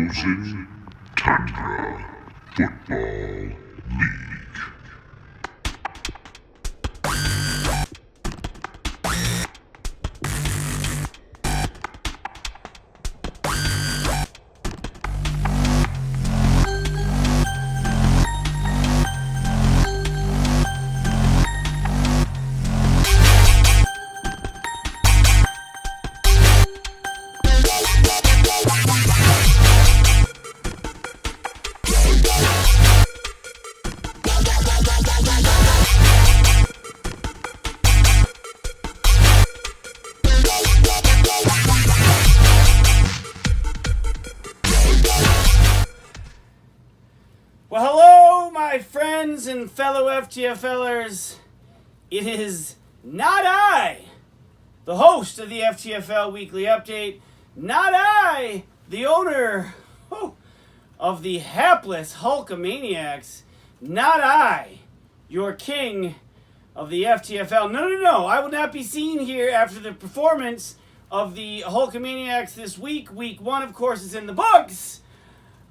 Closing Tundra Football League. Well, hello, my friends and fellow FTFLers. It is not I, the host of the FTFL Weekly Update, not I, the owner of the hapless Hulkamaniacs, not I, your king of the FTFL. No, I will not be seen here after the performance of the Hulkamaniacs this week. Week 1, of course, is in the books.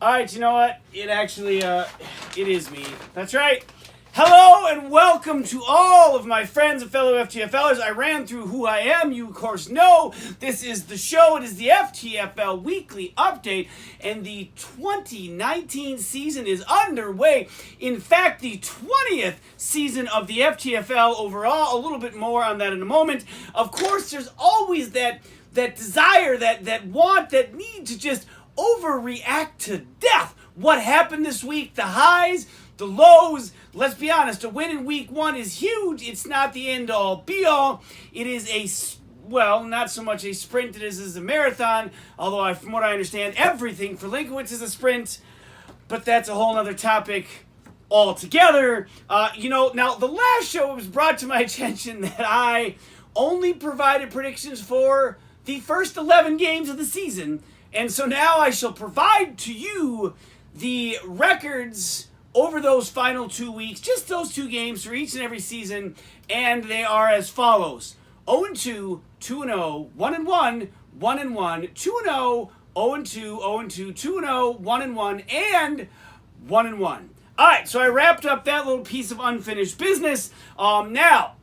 Alright, you know what? It actually, it is me. That's right. Hello and welcome to all of my friends and fellow FTFLers. I ran through who I am. You, of course, know this is the show. It is the FTFL Weekly Update, and the 2019 season is underway. In fact, the 20th season of the FTFL overall. A little bit more on that in a moment. Of course, there's always that desire, that want, that need to just overreact to death. What happened this week? The highs, the lows. Let's be honest, a win in week 1 is huge. It's not the end-all, be-all. It is not so much a sprint as a marathon, although from what I understand, everything for Linkowitz is a sprint, but that's a whole other topic altogether. Now, the last show, it was brought to my attention that I only provided predictions for the first 11 games of the season. And so now I shall provide to you the records over those final 2 weeks, just those 2 games for each and every season, and they are as follows: 0-2, 2-0, 1-1, 1-1, 2-0, 0-2, 0-2, 2-0, 1-1, and 1-1. All right, so I wrapped up that little piece of unfinished business. Now,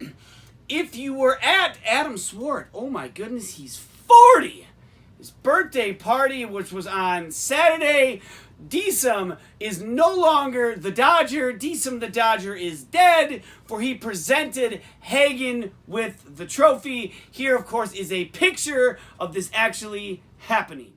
if you were at Adam Swart, oh my goodness, he's 40. His birthday party, which was on Saturday. Deesum is no longer the Dodger. Deesum the Dodger is dead, for he presented Hagen with the trophy. Here, of course, is a picture of this actually happening.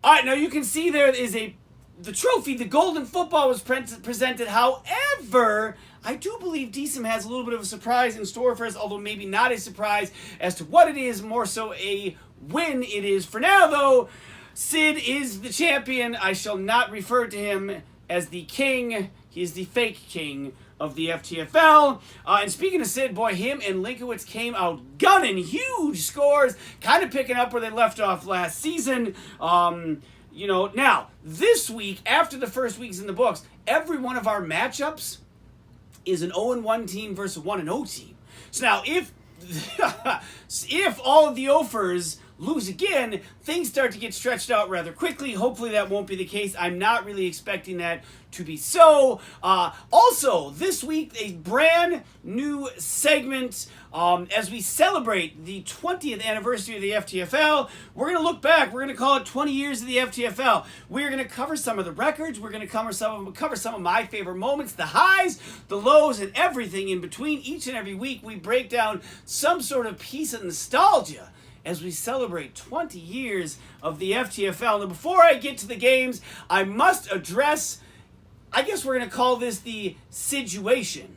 All right, now you can see there is the trophy, the golden football was presented. However, I do believe Deesum has a little bit of a surprise in store for us, although maybe not a surprise as to what it is, more so a win it is. For now, though, Sid is the champion. I shall not refer to him as the king. He is the fake king of the FTFL. And speaking of Sid, boy, him and Linkowitz came out gunning, huge scores, kind of picking up where they left off last season. Now, this week, after the first week's in the books, every one of our matchups is an 0-1 team versus a 1-0 team. So now, if all of the Ofers lose again, things start to get stretched out rather quickly. Hopefully that won't be the case. I'm not really expecting that to be so. Also, this week, a brand new segment as we celebrate the 20th anniversary of the FTFL. We're going to look back. We're going to call it 20 years of the FTFL. We're going to cover some of the records. We're going to cover some of my favorite moments, the highs, the lows, and everything in between. Each and every week, we break down some sort of piece of nostalgia as we celebrate 20 years of the FTFL. Now, before I get to the games, I must address, I guess we're going to call this the siduation.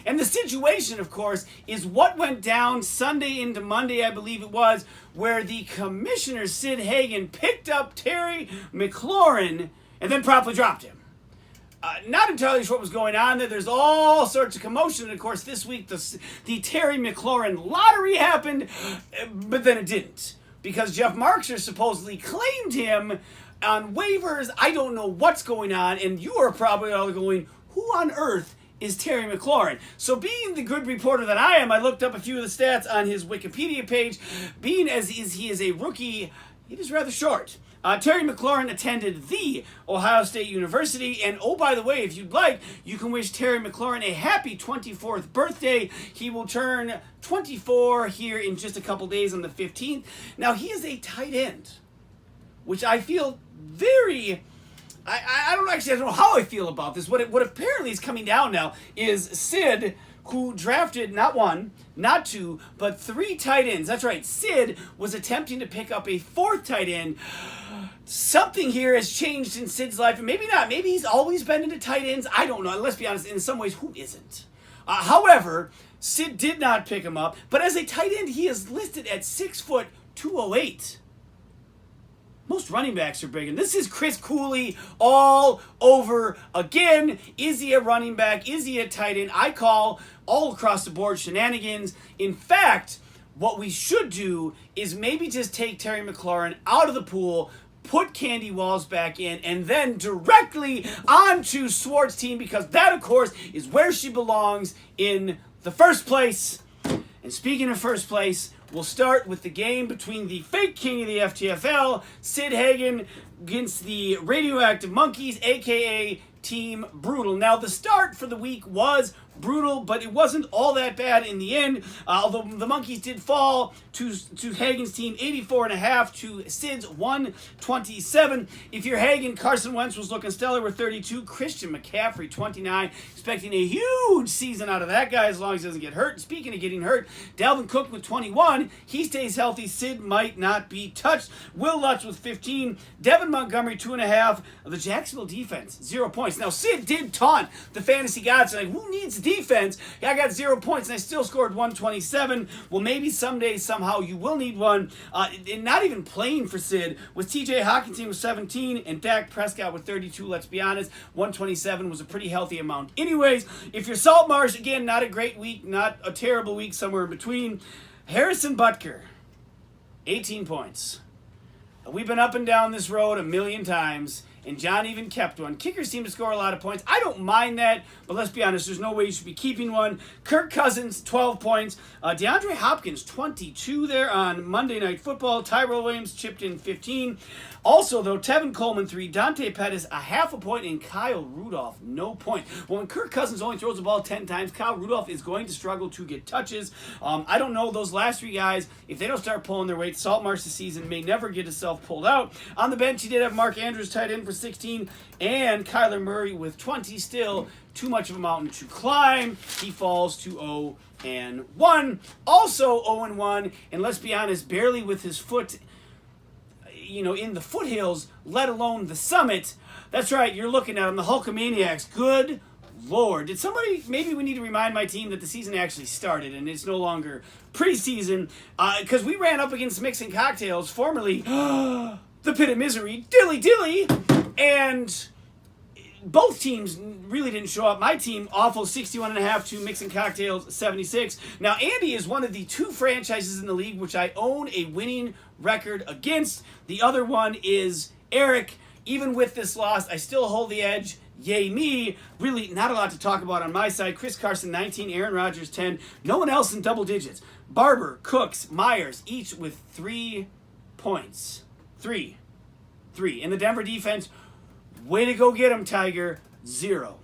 And the situation, of course, is what went down Sunday into Monday, I believe it was, where the commissioner, Sid Hagen, picked up Terry McLaurin and then promptly dropped him. Not entirely sure what was going on there. There's all sorts of commotion. And, of course, this week the Terry McLaurin lottery happened, but then it didn't. Because Jeff Markser supposedly claimed him on waivers. I don't know what's going on, and you are probably all going, who on earth is Terry McLaurin? So being the good reporter that I am, I looked up a few of the stats on his Wikipedia page. Being as he is a rookie, it is rather short. Terry McLaurin attended the Ohio State University. And oh, by the way, if you'd like, you can wish Terry McLaurin a happy 24th birthday. He will turn 24 here in just a couple days on the 15th. Now, he is a tight end, which I feel very... I don't know how I feel about this. What apparently is coming down now is Sid, who drafted not one, not two, but 3 tight ends. That's right. Sid was attempting to pick up a 4th tight end. Something here has changed in Sid's life, and maybe not. Maybe he's always been into tight ends. I don't know. And let's be honest, in some ways, who isn't? However, Sid did not pick him up, but as a tight end, he is listed at 6 foot 208. Most running backs are big, and this is Chris Cooley all over again. Is he a running back? Is he a tight end? I call all across the board shenanigans. In fact, what we should do is maybe just take Terry McLaurin out of the pool, put Candy Walls back in, and then directly onto Swart's team, because that, of course, is where she belongs in the first place. And speaking of first place, we'll start with the game between the fake king of the FTFL, Sid Hagen, against the Radioactive Monkeys, a.k.a. Team Brutal. Now, the start for the week was brutal, but it wasn't all that bad in the end, although the Monkeys did fall to Hagen's team 84.5 to Sid's 127. If you're Hagen, Carson Wentz was looking stellar with 32. Christian McCaffrey, 29. Expecting a huge season out of that guy as long as he doesn't get hurt. Speaking of getting hurt, Dalvin Cook with 21. He stays healthy. Sid might not be touched. Will Lutz with 15. Devin Montgomery, 2.5. The Jacksonville defense, 0 points. Now, Sid did taunt the fantasy gods, like, who needs defense? I got 0 points, and I still scored 127. Well, maybe someday, somehow, you will need one. And not even playing for Sid was TJ Hawkinson with 17 and Dak Prescott with 32. Let's be honest, 127 was a pretty healthy amount. Anyways, if you're Saltmarsh, again, not a great week, not a terrible week, somewhere in between. Harrison Butker, 18 points. We've been up and down this road a million times, and John even kept one. Kickers seem to score a lot of points. I don't mind that, but let's be honest, there's no way you should be keeping one. Kirk Cousins, 12 points. DeAndre Hopkins, 22 there on Monday Night Football. Tyrell Williams chipped in 15. Also, though, Tevin Coleman, 3. Dante Pettis, a half a point, and Kyle Rudolph, no point. Well, when Kirk Cousins only throws the ball 10 times, Kyle Rudolph is going to struggle to get touches. I don't know, those last 3 guys, if they don't start pulling their weight, Saltmarsh this season may never get himself pulled out. On the bench, he did have Mark Andrews tight end for 16, and Kyler Murray with 20. Still too much of a mountain to climb. He falls to 0-1. Also 0-1, and let's be honest, barely with his foot, in the foothills, let alone the summit. That's right, you're looking at him, the Hulkamaniacs. Good Lord. Did somebody, maybe we need to remind my team that the season actually started and it's no longer preseason, because we ran up against Mixing Cocktails, formerly the Pit of Misery, Dilly, and both teams really didn't show up. My team, awful, 61.5 to Mixing Cocktails, 76. Now, Andy is one of the 2 franchises in the league which I own a winning record against. The other one is Eric. Even with this loss, I still hold the edge. Yay me. Really not a lot to talk about on my side. Chris Carson, 19. Aaron Rodgers, 10. No one else in double digits. Barber, Cooks, Myers, each with 3 points. 3. And the Denver defense, way to go get him, Tiger. 0.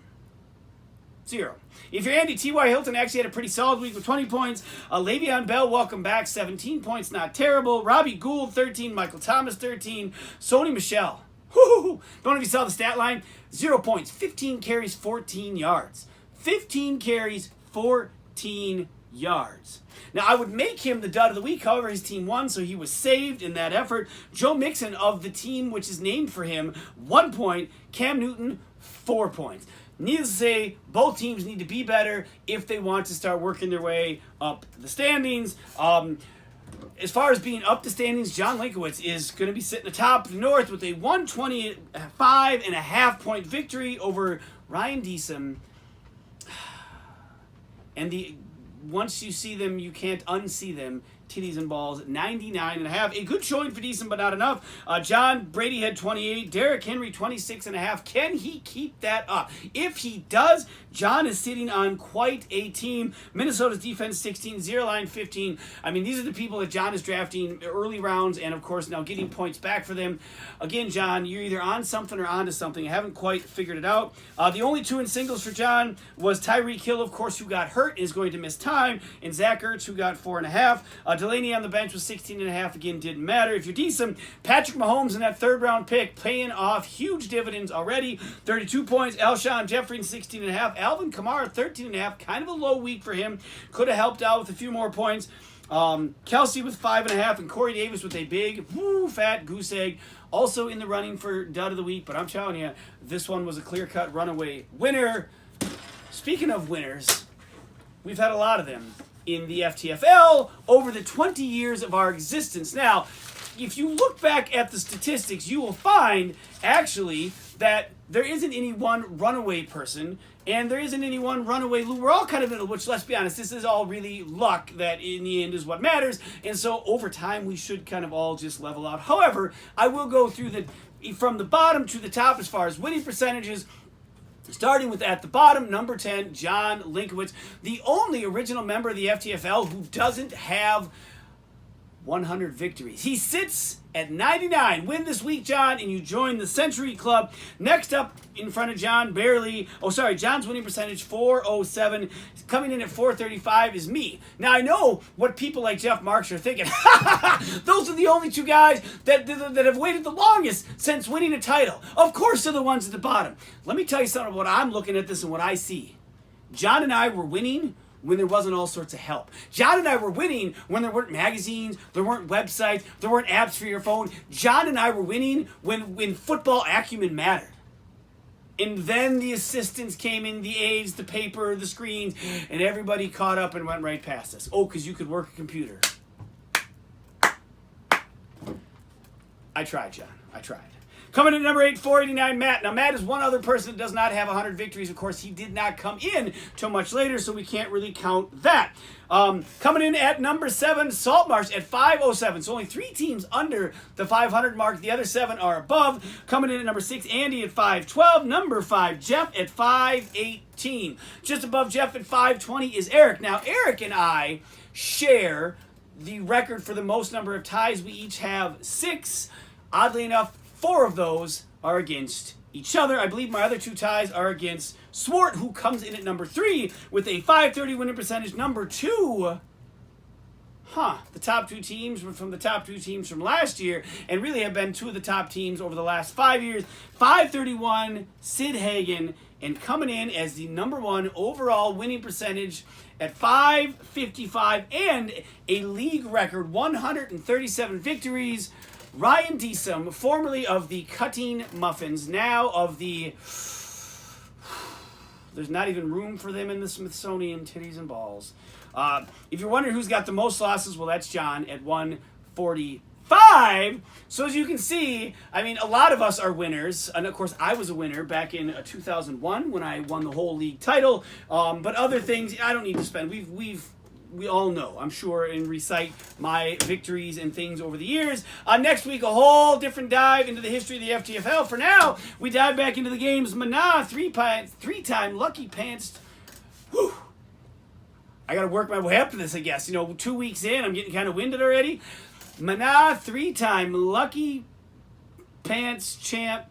If you're Andy, T.Y. Hilton actually had a pretty solid week with 20 points. Le'Veon Bell, welcome back, 17 points, not terrible. Robbie Gould, 13. Michael Thomas, 13. Sony Michel, don't know if you saw the stat line, 0 points, 15 carries, 14 yards. 15 carries, 14 yards. Now, I would make him the dud of the week. However, his team won, so he was saved in that effort. Joe Mixon of the team which is named for him, 1 point. Cam Newton, 4 points. Needless to say, both teams need to be better if they want to start working their way up the standings. As far as being up the standings, John Linkowitz is going to be sitting atop the North with a 125.5 point victory over Ryan Deesum. And once you see them, you can't unsee them. titties and balls, 99.5. A good showing for decent, but not enough. John Brady had 28. Derrick Henry, 26.5. Can he keep that up? If he does, John is sitting on quite a team. Minnesota's defense, 16. Zero line, 15. I mean, these are the people that John is drafting early rounds and, of course, now getting points back for them. Again, John, you're either on something or onto something. I haven't quite figured it out. The only two in singles for John was Tyreek Hill, of course, who got hurt, is going to miss time, and Zach Ertz, who got 4.5. Delaney on the bench was 16.5. Again, didn't matter. If you're decent, Patrick Mahomes in that third-round pick paying off huge dividends already. 32 points. Alshon Jeffrey, 16.5. Alvin Kamara, 13.5. Kind of a low week for him. Could have helped out with a few more points. Kelsey with 5.5, and Corey Davis with a big, fat goose egg. Also in the running for dud of the week, but I'm telling you, this one was a clear-cut runaway winner. Speaking of winners, we've had a lot of them in the FTFL over the 20 years of our existence. Now, if you look back at the statistics, you will find, actually, that there isn't any one runaway person, and there isn't any one runaway loser. We're all kind of in which, let's be honest, this is all really luck that in the end is what matters, and so over time we should kind of all just level out. However, I will go through from the bottom to the top as far as winning percentages. Starting with at the bottom, number 10, John Linkowitz, the only original member of the FTFL who doesn't have 100 victories. He sits at 99. Win this week, John, and you join the Century Club. Next up in front of John, John's winning percentage, 407. Coming in at 435 is me. Now, I know what people like Jeff Marks are thinking. Those are the only two guys that have waited the longest since winning a title. Of course, they're the ones at the bottom. Let me tell you something about what I'm looking at this and what I see. John and I were winning when there wasn't all sorts of help. John and I were winning when there weren't magazines, there weren't websites, there weren't apps for your phone. John and I were winning when football acumen mattered. And then the assistants came in, the aides, the paper, the screens, and everybody caught up and went right past us. Oh, because you could work a computer. I tried, John. I tried. Coming in at number 8, 489, Matt. Now, Matt is one other person that does not have 100 victories. Of course, he did not come in till much later, so we can't really count that. Coming in at number 7, Saltmarsh at 507. So only 3 teams under the 500 mark. The other 7 are above. Coming in at number 6, Andy at 512. Number 5, Jeff at 518. Just above Jeff at 520 is Eric. Now, Eric and I share the record for the most number of ties. We each have 6. Oddly enough, 4 of those are against each other. I believe my other 2 ties are against Swart, who comes in at number 3 with a 530 winning percentage. Number 2, the top 2 teams were from the top 2 teams from last year and really have been 2 of the top teams over the last 5 years. 531, Sid Hagen, and coming in as the number 1 overall winning percentage at 555 and a league record 137 victories, Ryan Deesum, formerly of the Cutting Muffins, now of the... There's not even room for them in the Smithsonian Titties and Balls. If you're wondering who's got the most losses, well, that's John at 145. So as you can see, I mean, a lot of us are winners. And, of course, I was a winner back in 2001 when I won the whole league title. But other things, I don't need to spend. We all know, I'm sure, and recite my victories and things over the years. Next week, a whole different dive into the history of the FTFL. For now, we dive back into the games. Mana, 3-time Lucky Pants. Whew. I got to work my way up to this, I guess. 2 weeks in, I'm getting kind of winded already. Mana, 3-time Lucky Pants champ.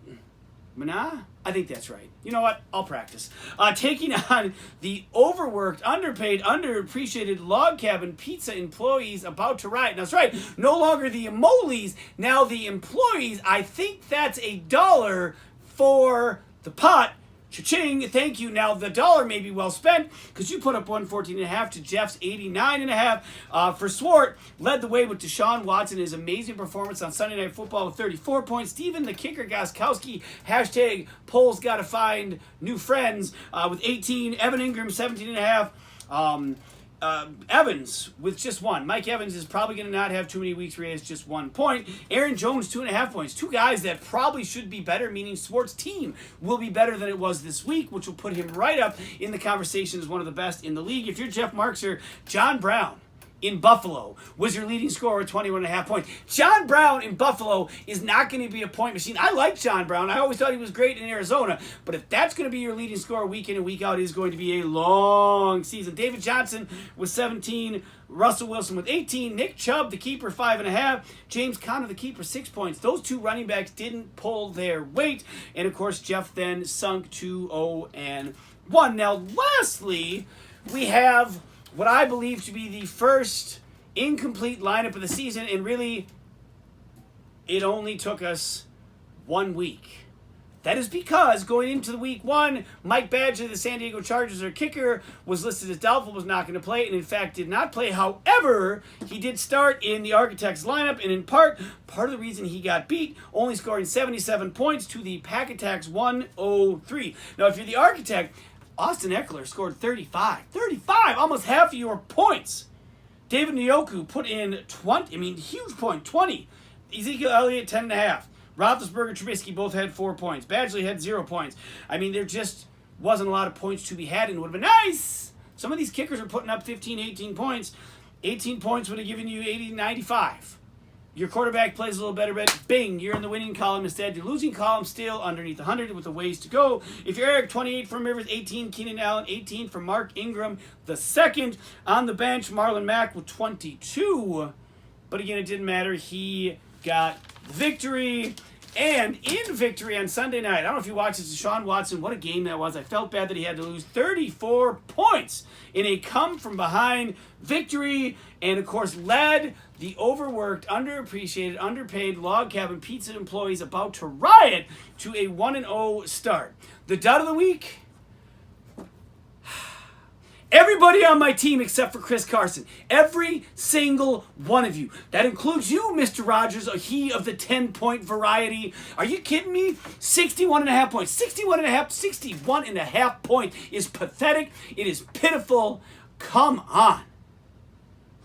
Mana? I think that's right. You know what? I'll practice. Taking on the overworked, underpaid, underappreciated log cabin pizza employees about to riot. Now, that's right. No longer the Emolies, now the employees. I think that's $1 for the pot. Cha-ching, thank you. Now, the $1 may be well spent because you put up 114.5 to Jeff's 89.5. For Swart, led the way with Deshaun Watson, his amazing performance on Sunday Night Football with 34 points. Steven the Kicker Goskowski, hashtag polls gotta find new friends, with 18. Evan Ingram, 17.5. Evans with just 1. Mike Evans is probably going to not have too many weeks where he has just 1 point. Aaron Jones, 2.5 points. 2 guys that probably should be better, meaning Swart's team will be better than it was this week, which will put him right up in the conversation as one of the best in the league. If you're Jeff Markser, John Brown in Buffalo was your leading scorer with 21.5 points. John Brown in Buffalo is not going to be a point machine. I like John Brown. I always thought he was great in Arizona. But if that's going to be your leading scorer week in and week out, it is going to be a long season. David Johnson with 17. Russell Wilson with 18. Nick Chubb, the keeper, 5.5. James Conner, the keeper, 6 points. Those two running backs didn't pull their weight. And, of course, Jeff then sunk to 0-1. Now, lastly, we have what I believe to be the first incomplete lineup of the season, and really, it only took us 1 week. That is because going into the week 1, Mike Badger, the San Diego Chargers, their kicker, was listed as doubtful, was not going to play, and in fact did not play. However, he did start in the Architects lineup, and in part of the reason he got beat, only scoring 77 points to the Pack Attacks 103. Now, if you're the Architect, Austin Eckler scored 35, almost half of your points. David Njoku put in 20, huge point, 20. Ezekiel Elliott, 10.5. Roethlisberger, Trubisky both had 4 points. Badgley had 0 points. There just wasn't a lot of points to be had, and it would have been nice. Some of these kickers are putting up 15, 18 points. 18 points would have given you 80, 95. Your quarterback plays a little better, but bing, you're in the winning column instead. Your losing column still underneath 100 with a ways to go. If you're Eric, 28 from Rivers, 18 Keenan Allen, 18 from Mark Ingram, the second. On the bench, Marlon Mack with 22. But again, it didn't matter. He got the victory. And in victory on Sunday night, I don't know if you watched this, Deshaun Watson, what a game that was. I felt bad that he had to lose 34 points in a come-from-behind victory, and of course led the overworked, underappreciated, underpaid log cabin pizza employees about to riot to a 1-0 start. The dud of the week? Everybody on my team except for Chris Carson. Every single one of you. That includes you, Mr. Rogers, a he of the 10-point variety. Are you kidding me? 61.5 points. 61.5 point is pathetic. It is pitiful. Come on.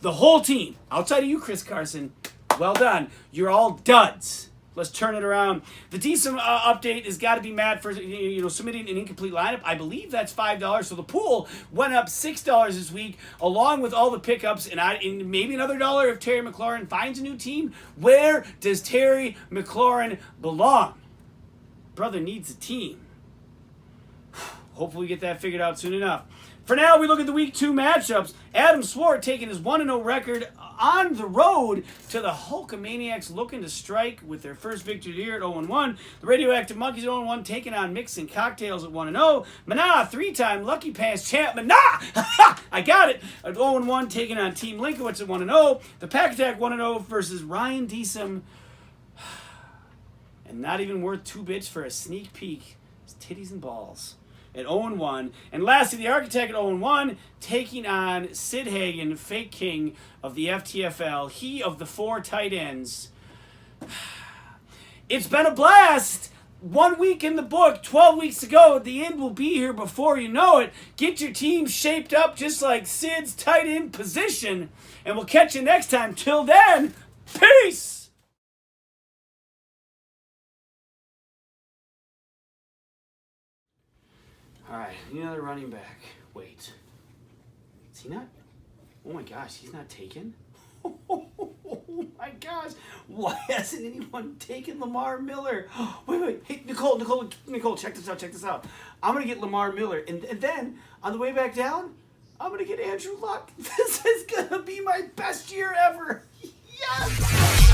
The whole team, outside of you, Chris Carson, well done. You're all duds. Let's turn it around. The decent update has got to be Matt for submitting an incomplete lineup. I believe that's $5. So the pool went up $6 this week, along with all the pickups, and maybe another $1 if Terry McLaurin finds a new team. Where does Terry McLaurin belong? Brother needs a team. Hopefully we get that figured out soon enough. For now, we look at the Week 2 matchups. Adam Swart taking his 1-0 record on the road to the Hulkamaniacs, looking to strike with their first victory here at 0-1. The Radioactive Monkeys at 0-1, taking on Mixing Cocktails at 1-0. Mana, 3-time Lucky Pants champ. Mana! I got it! At 0-1, taking on Team Linkowitz at 1-0. The Pack Attack 1-0 versus Ryan Deesum. And not even worth 2 bits for a sneak peek. It's titties and balls. At 0-1. And lastly, the Architect at 0-1, taking on Sid Hagen, fake king of the FTFL, he of the 4 tight ends. It's been a blast. 1 week in the book, 12 weeks to go. The end will be here before you know it. Get your team shaped up just like Sid's tight end position, and we'll catch you next time. Till then, peace! All right, another running back. Wait. Is he not? Oh my gosh, he's not taken? Oh my gosh. Why hasn't anyone taken Lamar Miller? Wait. Hey, Nicole, check this out. I'm going to get Lamar Miller. And then, on the way back down, I'm going to get Andrew Luck. This is going to be my best year ever. Yes!